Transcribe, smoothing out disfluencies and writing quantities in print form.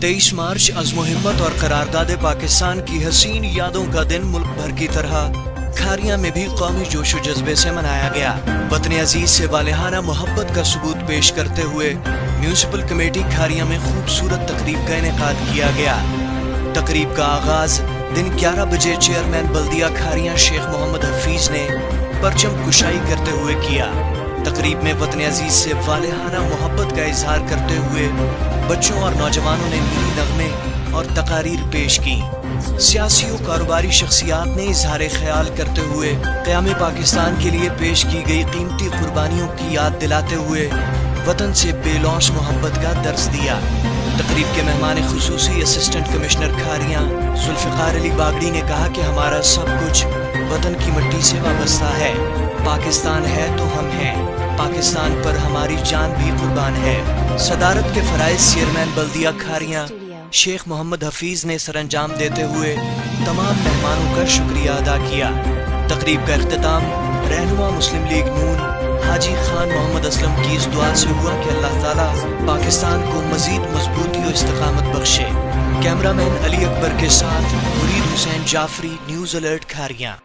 23 मार्च अज़्म हिम्मत और करारदाद पाकिस्तान की हसीन यादों का दिन मुल्क भर की तरह खारियां में भी कौमी जोश व जज्बे से मनाया गया। वतन अजीज से वालिहाना मोहब्बत का सबूत पेश करते हुए म्यूनिसिपल कमेटी खारियां में खूबसूरत तकरीब का इनेकाद किया गया। तकरीब का आगाज दिन 11 बजे चेयरमैन बल्दिया खारियां शेख मोहम्मद हफीज ने परचम कुशाई करते हुए किया। तकरीब में वतन अजीज से वालिहाना मोहब्बत का इजहार करते हुए बच्चों और नौजवानों ने मीनी नगमे और तकारीर पेश की। सियासी और कारोबारी शख्सियात ने इजहार ख्याल करते हुए क़याम पाकिस्तान के लिए पेश की गई कीमती कुर्बानियों की याद दिलाते हुए वतन से बेलौस मोहब्बत का दर्स दिया। तकरीब के मेहमान खुसूसी असिस्टेंट कमिश्नर खारियां जुल्फ़िकार अली बागड़ी ने कहा कि हमारा सब कुछ वतन की मिट्टी से वाबस्ता है। पाकिस्तान है तो हम हैं, पाकिस्तान पर हमारी जान भी कुर्बान है। सदारत के फराइज़ चेयरमैन बल्दिया खारियां शेख मोहम्मद हफीज ने सरअंजाम देते हुए तमाम मेहमानों का शुक्रिया अदा किया। तकरीब का इख्तिताम रहनुमा मुस्लिम लीग नून हाजी खान मोहम्मद असलम की इस दुआ से हुआ कि अल्लाह ताला पाकिस्तान को मजीद मजबूती और इस्तिकामत बख्शे। कैमरामैन अली अकबर के साथ मुरीद हुसैन जाफरी, न्यूज़ अलर्ट खारियां।